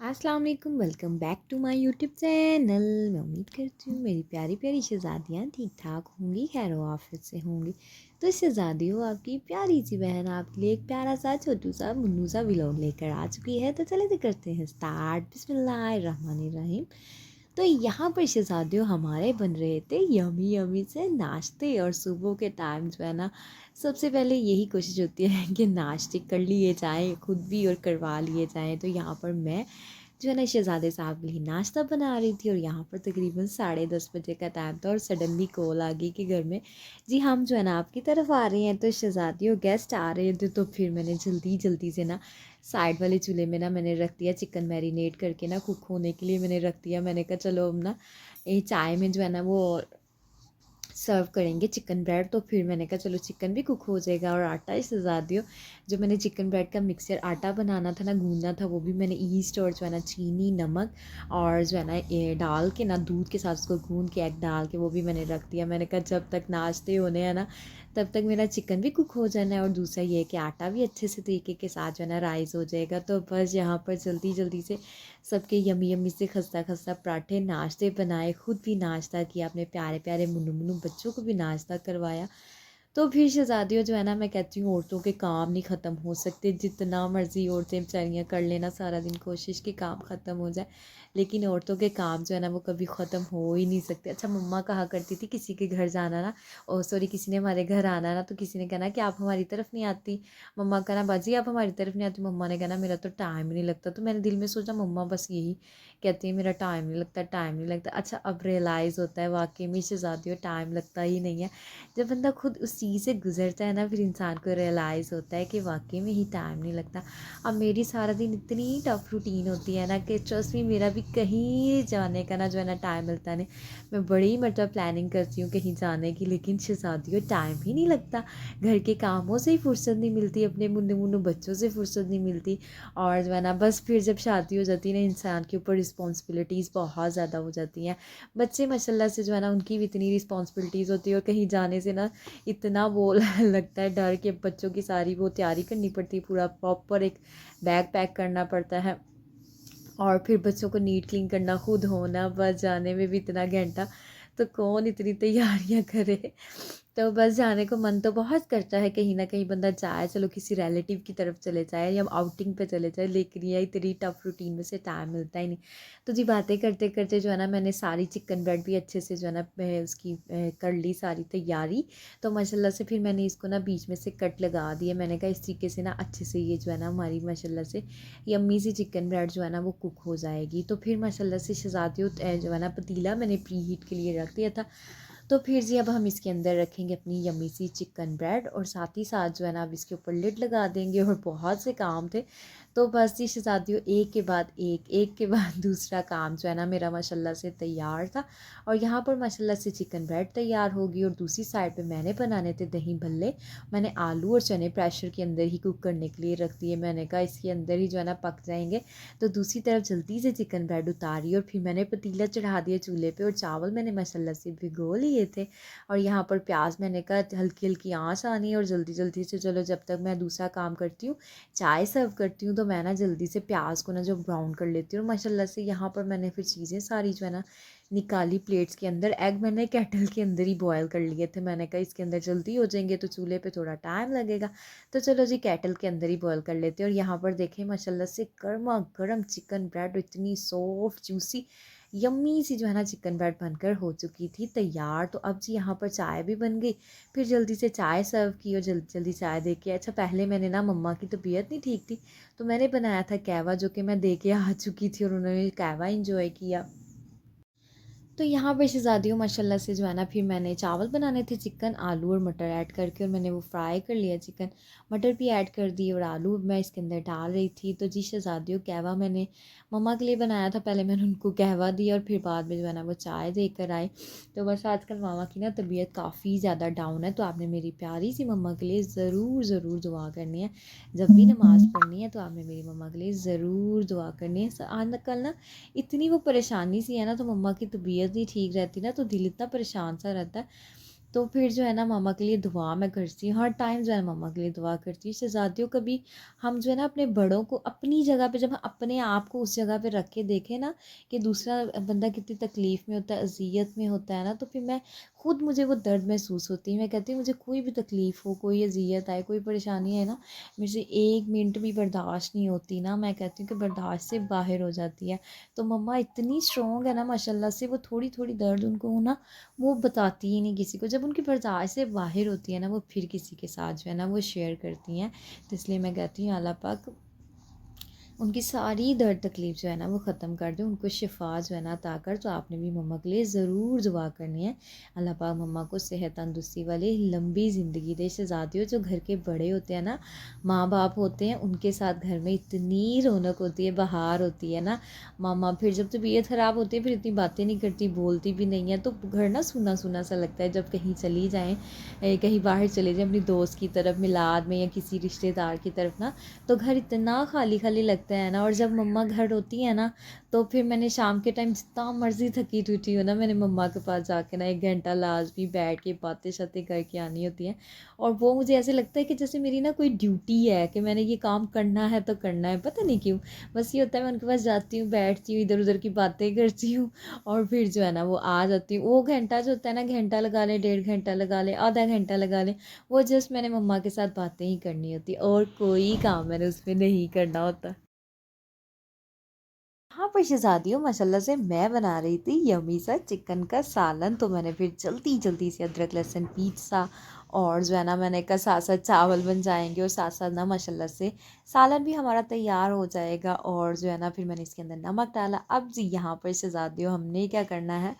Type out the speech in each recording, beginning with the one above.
अस्सलाम वालेकुम, welcome back to my YouTube channel. मैं उम्मीद करती हूँ मेरी प्यारी प्यारी शहज़ादियाँ ठीक ठाक होंगी, खैर आफियत से होंगी। तो शहज़ादियों, आपकी प्यारी सी बहन आपके लिए एक प्यारा सा छोटू सा मुन्नू सा व्लॉग लेकर आ चुकी है। तो चले तो करते हैं स्टार्ट। बिस्मिल्लाहिर्रहमानिर्रहीम। तो यहाँ पर शहज़ादियों हमारे बन रहे थे यमी यमी से नाश्ते, और सुबह के टाइम जो है ना, सबसे पहले यही कोशिश होती है कि नाश्ते कर लिए जाएँ खुद भी और करवा लिए जाएँ। तो यहाँ पर मैं जो है ना शहज़ादे साहब के लिए नाश्ता बना रही थी, और यहाँ पर तकरीबन 10:30 बजे का टाइम था और सडनली कॉल आ गई कि घर में जी हम जो है ना आपकी तरफ आ रहे हैं। तो शहज़ादियों गेस्ट आ रहे थे, तो फिर मैंने जल्दी जल्दी से ना साइड वाले चूल्हे में ना मैंने रख दिया चिकन मैरिनेट करके ना कुक होने के लिए मैंने रख दिया। मैंने कहा चलो अब ना ये चाय में जो है ना वो सर्व करेंगे चिकन ब्रेड। तो फिर मैंने कहा चलो चिकन भी कुक हो जाएगा और आटा इससे ज़्यादा जो मैंने चिकन ब्रेड का मिक्सचर आटा बनाना था ना, गूंदना था, वो भी मैंने ईस्ट और जो है ना चीनी नमक और जो है ना ये डाल के ना दूध के साथ उसको गूंद के एग डाल के वो भी मैंने रख दिया। मैंने कहा जब तक नाश्ते होने हैं ना तब तक मेरा चिकन भी कुक हो जाना है, और दूसरा ये है कि आटा भी अच्छे से तरीके के साथ जो है ना राइस हो जाएगा। तो बस यहाँ पर जल्दी जल्दी से सबके यमी यमी से खस्ता खस्ता पराठे नाश्ते बनाए, खुद भी नाश्ता किया, अपने प्यारे प्यारे मुन्नू मुन्नू बच्चों को भी नाश्ता करवाया। तो फिर शहज़ादियों जो है ना, मैं कहती हूँ औरतों के काम नहीं ख़त्म हो सकते, जितना मर्ज़ी औरतें बेचारियाँ कर लेना सारा दिन कोशिश कि काम ख़त्म हो जाए, लेकिन औरतों के काम जो है ना वो कभी ख़त्म हो ही नहीं सकते। अच्छा, मम्मा कहा करती थी किसी के घर जाना ना, ओ सॉरी किसी ने हमारे घर आना ना, तो किसी ने कहना कि आप हमारी तरफ नहीं आती। मम्मा कहना बाजी आप हमारी तरफ नहीं आती। मम्मा ने कहना मेरा तो टाइम ही नहीं लगता। तो मैंने दिल में सोचा मम्मा बस यही कहती है मेरा टाइम नहीं लगता, टाइम नहीं लगता। अच्छा, अब रियलाइज़ होता है वाकई में शहज़ादियों टाइम लगता ही नहीं है। जब बंदा खुद उस चीज़ से गुजरता है ना, फिर इंसान को रियलाइज़ होता है कि वाकई में ही टाइम नहीं लगता। अब मेरी सारा दिन इतनी टफ रूटीन होती है ना कि ट्रस्ट मी मेरा भी कहीं जाने का ना जो है ना टाइम मिलता नहीं। मैं बड़ी मतलब प्लानिंग करती हूँ कहीं जाने की, लेकिन शहज़ादियों टाइम ही नहीं लगता। घर के कामों से ही फुर्सत नहीं मिलती, अपने मुन्नू मुन्नू बच्चों से फुर्सत नहीं मिलती, और जो है ना बस फिर जब शादी हो जाती है ना इंसान के ऊपर रिस्पॉन्सिबिलिटीज़ बहुत ज़्यादा हो जाती हैं। बच्चे माशाल्लाह से जो है ना उनकी भी इतनी रिस्पॉन्सिबिलिटीज़ होती है, और कहीं जाने से ना इतना वो लगता है डर कि बच्चों की सारी वो तैयारी करनी पड़ती है, पूरा प्रॉपर एक बैग पैक करना पड़ता है, और फिर बच्चों को नीट क्लीन करना, खुद होना, बस जाने में भी इतना घंटा, तो कौन इतनी तैयारियां करे। तो बस जाने को मन तो बहुत करता है, कहीं न कहीं बंदा जाए, चलो किसी रिलेटिव की तरफ चले जाए या आउटिंग पे चले जाए, लेकिन ये इतनी टफ रूटीन में से टाइम मिलता ही नहीं। तो जी बातें करते करते जो है ना मैंने सारी चिकन ब्रेड भी अच्छे से जो है ना उसकी कर ली सारी तैयारी। तो माशाल्लाह से फिर मैंने इसको ना बीच में से कट लगा दिए। मैंने कहा इस तरीके से ना अच्छे से ये जो है ना हमारी माशाल्लाह से यम्मी सी चिकन ब्रेड जो है ना वो कुक हो जाएगी। तो फिर माशाल्लाह से शहज़ादियों जो है ना पतीला मैंने प्री हीट के लिए रख दिया था। तो फिर जी अब हम इसके अंदर रखेंगे अपनी यम्मी सी चिकन ब्रेड, और साथ ही साथ जो है ना अब इसके ऊपर लिड लगा देंगे, और बहुत से काम थे। तो बस जी शहज़ादियों एक के बाद एक के बाद दूसरा काम जो है ना मेरा माशाल्लाह से तैयार था, और यहाँ पर माशाल्लाह से चिकन ब्रेड तैयार होगी, और दूसरी साइड पे मैंने बनाने थे दही भल्ले। मैंने आलू और चने प्रेशर के अंदर ही कुक करने के लिए रख दिए। मैंने कहा इसके अंदर ही जो है ना पक जाएंगे। तो दूसरी तरफ जल्दी से चिकन ब्रेड उतारी, और फिर मैंने पतीला चढ़ा दिया चूल्हे पे, और चावल मैंने माशाल्लाह से भिगो लिए थे, और यहाँ पर प्याज मैंने कहा हल्की हल्की आंच आनी है, और जल्दी जल्दी से चलो जब तक मैं दूसरा काम करती हूँ, चाय सर्व करती हूँ, तो मैं ना जल्दी से प्याज को ना जो ब्राउन कर लेती हूँ। और माशाल्लाह से यहाँ पर मैंने फिर चीज़ें सारी जो है ना निकाली प्लेट्स के अंदर। एग मैंने केटल के अंदर ही बॉयल कर लिए थे। मैंने कहा इसके अंदर जल्दी हो जाएंगे, तो चूल्हे पे थोड़ा टाइम लगेगा, तो चलो जी केटल के अंदर ही बॉयल कर लेते हैं। और यहाँ पर देखें माशाल्लाह से गर्मा गर्म चिकन ब्रेड इतनी सॉफ्ट जूसी यम्मी सी जो है ना चिकन ब्रेड बनकर हो चुकी थी तैयार। तो अब जी यहाँ पर चाय भी बन गई। फिर जल्दी से चाय सर्व की, और जल्दी जल्दी चाय दे के अच्छा पहले मैंने ना मम्मा की तबीयत नहीं ठीक थी, तो मैंने बनाया था कहवा, जो कि मैं दे के आ चुकी थी, और उन्होंने कहवा इंजॉय किया। तो यहाँ पर शहज़ादियों माशाल्लाह से जो है ना फिर मैंने चावल बनाने थे, चिकन आलू और मटर ऐड करके, और मैंने वो फ्राई कर लिया चिकन, मटर भी ऐड कर दी, और आलू मैं इसके अंदर डाल रही थी। तो जी शहज़ादियों कहवा मैंने मम्मा के लिए बनाया था, पहले मैंने उनको कहवा दिया, और फिर बाद में जो है ना वो चाय देकर आए। तो बस आजकल मामा की ना तबीयत काफ़ी ज़्यादा डाउन है, तो आपने मेरी प्यारी सी मम्मा के लिए ज़रूर ज़रूर दुआ करनी है। जब भी नमाज़ पढ़नी है तो आपने मेरी मम्मा के लिए ज़रूर दुआ करनी है। आज कल ना इतनी वो परेशानी सी है ना, तो मम्मा की तबीयत नहीं ठीक रहती ना, तो दिल इतना परेशान सा रहता है। तो फिर जो है ना मम्मा के लिए दुआ मैं करती हूँ, हर टाइम जो है मम्मा के लिए दुआ करती हूँ। शहज़ादियों कभी हम जो है ना अपने बड़ों को अपनी जगह पे, जब हम अपने आप को उस जगह पे रख के देखें ना कि दूसरा बंदा कितनी तकलीफ़ में होता है, अज़ियत में होता है ना, तो फिर मैं खुद, मुझे वो दर्द महसूस होती है। मैं कहती हूँ मुझे कोई भी तकलीफ़ हो, कोई अज़ियत आए, कोई परेशानी आए ना, मेरे से 1 मिनट भी बर्दाश्त नहीं होती ना, मैं कहती हूँ कि बर्दाश्त से बाहर हो जाती है। तो मम्मा इतनी स्ट्रॉन्ग है ना माशाल्लाह से, वो थोड़ी-थोड़ी दर्द उनको हो ना, वो बताती ही नहीं किसी को। जब उनकी बर्दाश्त से बाहर होती है ना, वो फिर किसी के साथ जो है ना वो शेयर करती हैं। तो इसलिए मैं कहती हूँ अल्लाह पाक उनकी सारी दर्द तकलीफ़ जो है ना वो ख़त्म कर दे, उनको शिफ़ा जो है ना अता कर। तो आपने भी मम्मा के लिए ज़रूर दुआ करनी है। अल्लाह पाक मम्मा को सेहत तंदुरुस्ती वाली लंबी ज़िंदगी दे। शहज़ादियों, जो घर के बड़े होते हैं ना, माँ बाप होते हैं, उनके साथ घर में इतनी रौनक होती है, बहार होती है ना। मामा फिर जब तबीयत ख़राब होती है फिर इतनी बातें नहीं करती, बोलती भी नहीं है, तो घर ना सूना सूना सा लगता है। जब कहीं चली जाएँ, कहीं बाहर चले जाएँ अपनी दोस्त की तरफ, मिलाद में या किसी रिश्तेदार की तरफ ना, तो घर इतना खाली खाली लगता है ना। और जब मम्मा घर होती है ना, तो फिर मैंने शाम के टाइम जितना मर्ज़ी थकी टूटी हो ना, मैंने मम्मा के पास जाके ना 1 घंटा लाज़मी बैठ के बातें शातें करके आनी होती हैं। और वो मुझे ऐसे लगता है कि जैसे मेरी ना कोई ड्यूटी है कि मैंने ये काम करना है तो करना है, पता नहीं क्यों। बस ये होता है, मैं उनके पास जाती हूँ, बैठती हूँ, इधर उधर की बातें करती हूँ, और फिर जो है ना वो आ जाती हूँ। वो घंटा जो होता है ना, घंटा लगा लें, 1.5 घंटा लगा लें, आधा घंटा लगा लें, वो जस्ट मैंने मम्मा के साथ बातें ही करनी होती, और कोई काम मैंने उसमें नहीं करना होता। हाँ, पर शहज़ादियों, माशाल्लाह से मैं बना रही थी यम्मी सा चिकन का सालन, तो मैंने फिर जल्दी-जल्दी से अदरक लहसुन पीसा, और जो है ना मैंने कहा साथ-साथ चावल बन जाएँगे और साथ-साथ ना माशाल्लाह से सालन भी हमारा तैयार हो जाएगा। और जो है ना फिर मैंने इसके अंदर नमक डाला। अब जी यहाँ पर शहज़ादियों हमने क्या करना है,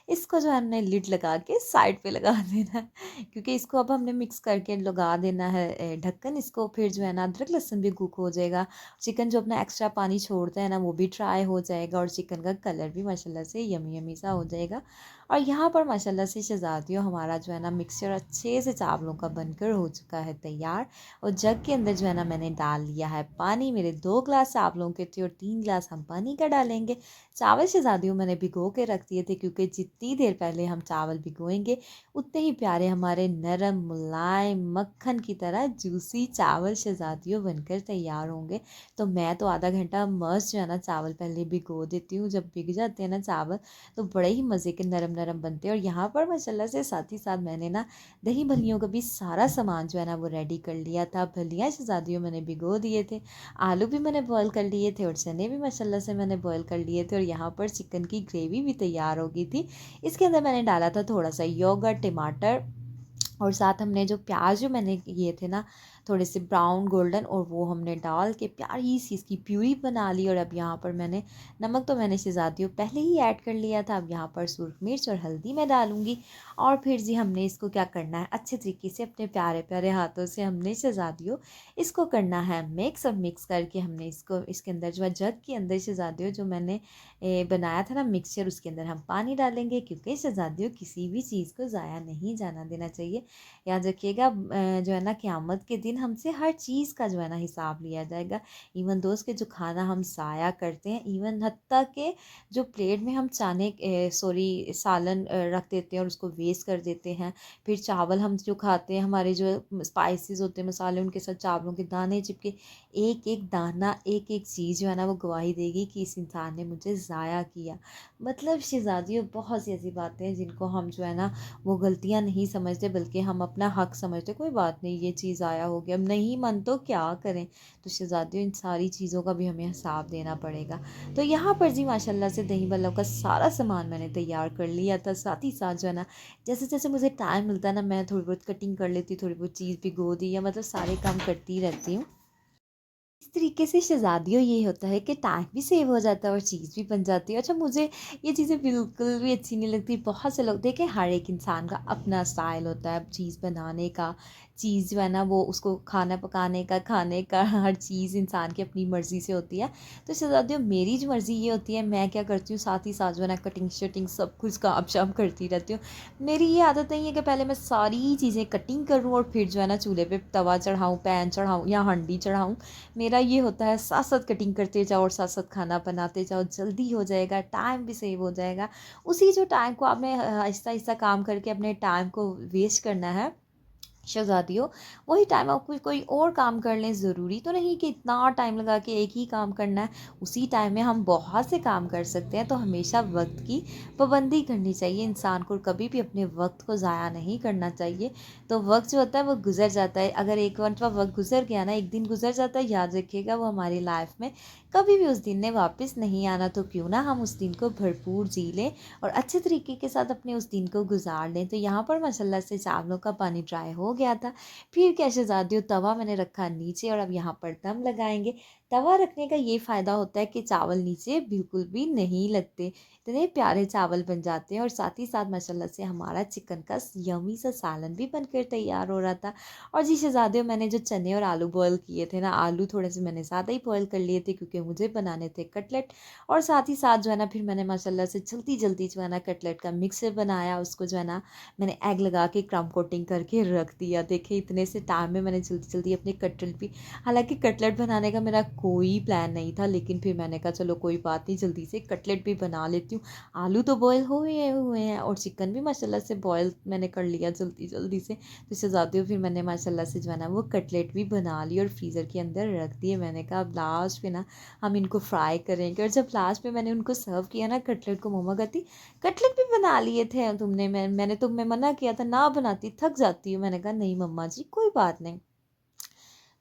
इसको जो है हमने लिड लगा के साइड पे लगा देना है, क्योंकि इसको अब हमने मिक्स करके लगा देना है ढक्कन। इसको फिर जो है ना अदरक लहसुन भी कुक हो जाएगा, चिकन जो अपना एक्स्ट्रा पानी छोड़ता है ना वो भी ट्राई हो जाएगा, और चिकन का कलर भी माशाल्लाह से यमी यमी सा हो जाएगा। और यहाँ पर माशाल्लाह से शहज़ादियों हमारा जो है ना मिक्सचर अच्छे से चावलों का बनकर हो चुका है तैयार। और जग के अंदर जो है ना मैंने डाल लिया है पानी। मेरे 2 ग्लास चावलों के थे और 3 ग्लास हम पानी का डालेंगे। चावल शहज़ादियों मैंने भिगो के रख दिए थे, क्योंकि जितनी देर पहले हम चावल भिगोएंगे उतने ही प्यारे हमारे नरम मुलायम मक्खन की तरह जूसी चावल शहज़ादियों बनकर तैयार होंगे। तो मैं तो आधा घंटा मस्त जो है ना चावल पहले भिगो देती हूँ। जब भिग जाते हैं ना चावल, तो बड़े ही मज़े के नरम नरम बनते हैं। और यहाँ पर माशाल्लाह से साथ ही साथ मैंने ना दही भल्लियों का भी सारा सामान जो है ना वो रेडी कर लिया था। भल्लियाँ शहज़ादियों मैंने भिगो दिए थे, आलू भी मैंने बॉयल कर लिए थे, और चने भी माशाल्लाह से मैंने बॉयल कर लिए थे। और यहाँ पर चिकन की ग्रेवी भी तैयार हो गई थी। इसके अंदर मैंने डाला था थोड़ा सा योगर्ट, टमाटर, और साथ हमने जो प्याज जो मैंने किए थे ना थोड़े से ब्राउन गोल्डन, और वो हमने डाल के प्यारी सी इसकी प्यूरी बना ली। और अब यहाँ पर मैंने नमक तो मैंने शहज़ादियों पहले ही ऐड कर लिया था, अब यहाँ पर सुर्ख मिर्च और हल्दी मैं डालूँगी। और फिर जी हमने इसको क्या करना है, अच्छे तरीके से अपने प्यारे प्यारे हाथों से हमने शहज़ादियों इसको करना है मिक्स। और मिक्स करके हमने इसको इसके अंदर जो है जग के अंदर शहज़ादियों जो मैंने बनाया था ना मिक्सचर, उसके अंदर हम पानी डालेंगे, क्योंकि शहज़ादियों किसी भी चीज़ को ज़ाया नहीं जाना देना चाहिए। याद रखिएगा, जो है ना क़यामत के दिन हमसे हर चीज़ का जो है ना हिसाब लिया जाएगा। इवन दोस्त के जो खाना हम ज़ाया करते हैं, इवन हत्ता के जो प्लेट में हम सालन रख देते हैं और उसको वेस्ट कर देते हैं। फिर चावल हम जो खाते हैं, हमारे जो स्पाइसेस होते हैं, मसाले, उनके साथ चावलों के दाने चिपके, एक एक दाना, एक एक चीज़ जो है ना वो गवाही देगी कि इस इंसान ने मुझे ज़ाया किया। मतलब शहज़ादियों, बहुत सी ऐसी बातें हैं जिनको हम जो है ना वो गलतियाँ नहीं समझते, बल्कि हम अपना हक समझते, कोई बात नहीं ये चीज़ आया हो गया, अब नहीं मन तो क्या करें। तो शहज़ादियों, इन सारी चीज़ों का भी हमें हिसाब देना पड़ेगा। तो यहाँ पर जी माशाल्लाह से दही बल्लों का सारा सामान मैंने तैयार कर लिया था। साथ ही साथ जो है ना जैसे जैसे मुझे टाइम मिलता है ना, मैं थोड़ी बहुत कटिंग कर लेती, थोड़ी बहुत चीज़ भिगो दी, या मतलब सारे काम करती रहती हूँ। इस तरीके से शहज़ादियों ये होता है कि टाइम भी सेव हो जाता है और चीज़ भी बन जाती है। अच्छा, मुझे ये चीज़ें बिल्कुल भी अच्छी नहीं लगती। बहुत से लोग देखें, हर एक इंसान का अपना स्टाइल होता है चीज़ बनाने का, चीज़ जो है ना वो उसको खाना पकाने का, खाने का हर चीज़ इंसान की अपनी मर्ज़ी से होती है। तो शहज़ादियों मेरी जो मर्ज़ी ये होती है, मैं क्या करती हूँ साथ ही साथ जो है ना कटिंग शटिंग सब कुछ काम-शाम करती रहती हूँ। मेरी ये आदत नहीं है कि पहले मैं सारी चीज़ें कटिंग करूँ और फिर जो है ना चूल्हे पे तवा चढ़ाऊँ, पैन चढ़ाऊँ या हांडी चढ़ाऊँ। मेरा ये होता है साथ-साथ कटिंग करते जाओ और साथ-साथ खाना बनाते जाओ, जल्दी हो जाएगा, टाइम भी सेव हो जाएगा। उसी जो टाइम को आपने आहिस्ता-आहिस्ता काम करके अपने टाइम को वेस्ट करना है शहज़ादियों, वही टाइम आप कोई और काम कर लें। ज़रूरी तो नहीं कि इतना टाइम लगा के एक ही काम करना है, उसी टाइम में हम बहुत से काम कर सकते हैं। तो हमेशा वक्त की पाबंदी करनी चाहिए, इंसान को कभी भी अपने वक्त को ज़ाया नहीं करना चाहिए। तो वक्त जो होता है वो गुजर जाता है, अगर एक मरतबा वक्त गुजर गया ना, एक दिन गुजर जाता है, याद रखिएगा वो हमारी लाइफ में कभी भी उस दिन ने वापस नहीं आना। तो क्यों ना हम उस दिन को भरपूर जी लें और अच्छे तरीके के साथ अपने उस दिन को गुजार लें। तो यहाँ पर माशाल्लाह से चावलों का पानी ड्राई हो गया था। फिर क्या शहज़ादियों, तवा मैंने रखा नीचे और अब यहाँ पर दम लगाएंगे। तवा रखने का ये फ़ायदा होता है कि चावल नीचे बिल्कुल भी नहीं लगते, इतने प्यारे चावल बन जाते हैं। और साथ ही साथ माशाल्लाह से हमारा चिकन का यम्मी सा सालन भी बनकर तैयार हो रहा था। और जी शहज़ादियों, मैंने जो चने और आलू बॉयल किए थे ना, आलू थोड़े से मैंने ज़्यादा ही बॉयल कर लिए थे क्योंकि मुझे बनाने थे कटलेट। और साथ ही साथ जो है ना फिर मैंने माशाल्लाह से जल्दी जल्दी जो है ना कटलेट का मिक्सर बनाया, उसको जो है ना मैंने एग लगा के क्रम कोटिंग करके रख दिया। देखिए इतने से टाइम में मैंने जल्दी जल्दी अपने कटलेट भी, हालांकि कटलेट बनाने का मेरा कोई प्लान नहीं था, लेकिन फिर मैंने कहा चलो कोई बात नहीं, जल्दी से कटलेट भी बना लेती हूँ। आलू तो बॉयल हुए हैं और चिकन भी माशाल्लाह से बॉयल मैंने कर लिया जल्दी जल्दी से। तो शहज़ादियों फिर मैंने माशाल्लाह से जो है ना वो कटलेट भी बना ली और फ्रीज़र के अंदर रख दिए। मैंने कहा अब लास्ट में ना हम इनको फ्राई करेंगे। और जब लास्ट में मैंने उनको सर्व किया ना कटलेट को, मम्मा कहती कटलेट भी बना लिए थे तुमने? मैंने तुम्हें मना किया था ना बनाती, थक जाती हूँ। मैंने कहा नहीं मम्मा जी, कोई बात नहीं।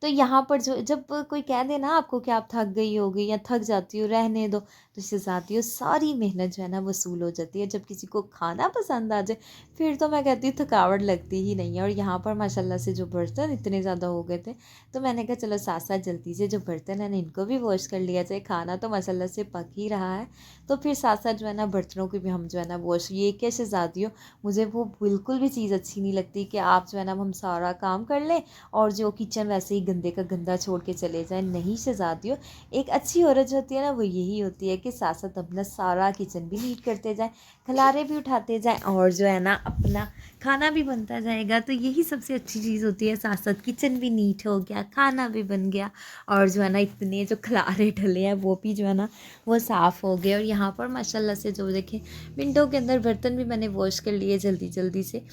तो यहाँ पर जो जब कोई कह दे ना आपको कि आप थक गई होगी या थक जाती हो, रहने दो, तो शहज़ादियों सारी मेहनत जो है ना वसूल हो जाती है। जब किसी को खाना पसंद आ जाए फिर तो मैं कहती हूँ थकावट लगती ही नहीं है। और यहाँ पर माशाल्लाह से जो बर्तन इतने ज़्यादा हो गए थे, तो मैंने कहा चलो साथ साथ जल्दी से जो बर्तन हैं इनको भी वॉश कर लिया जाए। खाना तो माशाल्लाह से पक ही रहा है, तो फिर साथ साथ जो है ना बर्तनों की भी हम जो है ना वॉश। ये क्या शहज़ादियों, मुझे वो बिल्कुल भी चीज़ अच्छी नहीं लगती कि आप जो है ना हम सारा काम कर लें और जो किचन वैसे ही गंदे का गंदा छोड़ के चले जाएँ। नहीं शहज़ादियों, एक अच्छी औरत जो होती है ना वो यही होती है कि साथ साथ अपना सारा किचन भी नीट करते जाएँ, खलारे भी उठाते जाएँ और जो है ना अपना खाना भी बनता जाएगा। तो यही सबसे अच्छी चीज़ होती है, साथ साथ किचन भी नीट हो गया, खाना भी बन गया और जो है ना इतने जो खलारे डले हैं वो भी जो है ना वो साफ़ हो गए। और यहाँ पर माशाल्लाह से जो देखें विंडो के अंदर बर्तन भी मैंने वॉश कर लिए जल्दी जल्दी से।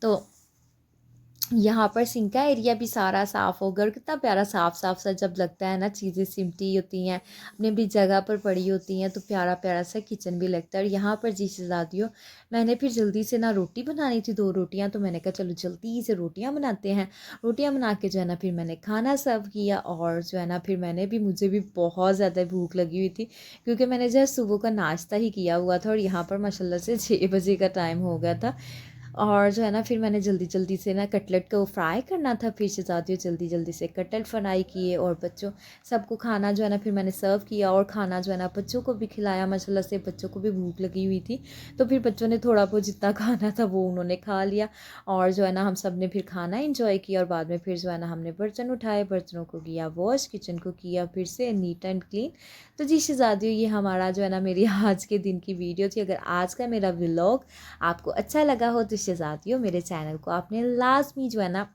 तो यहाँ पर सिंक का एरिया भी सारा साफ़ हो गया और कितना प्यारा साफ़ साफ़ सा जब लगता है ना, चीज़ें सिमटी होती हैं अपनी अपनी जगह पर पड़ी होती हैं, तो प्यारा प्यारा सा किचन भी लगता है। और यहाँ पर जी शहज़ादियों, मैंने फिर जल्दी से ना रोटी बनानी थी, 2 रोटियाँ, तो मैंने कहा चलो जल्दी से रोटियाँ बनाते हैं। रोटियाँ बना के जो है ना फिर मैंने खाना सर्व किया और जो है ना फिर मुझे भी बहुत ज़्यादा भूख लगी हुई थी क्योंकि मैंने जो है सुबह का नाश्ता ही किया हुआ था और यहाँ पर माशाल्लाह से 6 बजे का टाइम हो गया था। और जो है ना फिर मैंने जल्दी जल्दी से ना कटलेट को फ्राई करना था, फिर शहज़ादियों जल्दी जल्दी से कटलेट फ्राई किए और बच्चों सबको खाना जो है ना फिर मैंने सर्व किया और खाना जो है ना बच्चों को भी खिलाया। माशाल्लाह से बच्चों को भी भूख लगी हुई थी, तो फिर बच्चों ने थोड़ा बहुत जितना खाना था वो उन्होंने खा लिया और जो है ना हम सब ने फिर खाना इंजॉय किया। और बाद में फिर जो है ना हमने बर्तन उठाए, बर्तनों को किया वॉश, किचन को किया फिर से नीट एंड क्लीन। तो जी शहज़ादियों, ये हमारा जो है ना मेरी आज के दिन की वीडियो थी। अगर आज का मेरा व्लॉग आपको अच्छा लगा हो तो शहज़ादियों, मेरे चैनल को आपने लाज़मी जो है ना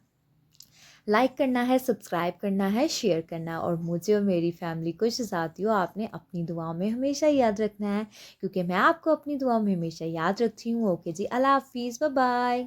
लाइक करना है, सब्सक्राइब करना है, शेयर करना है और मुझे और मेरी फैमिली को शहज़ादियों आपने अपनी दुआओं में हमेशा याद रखना है, क्योंकि मैं आपको अपनी दुआओं में हमेशा याद रखती हूँ। ओके जी, अल्लाह हाफ़िज़, बाय बाय।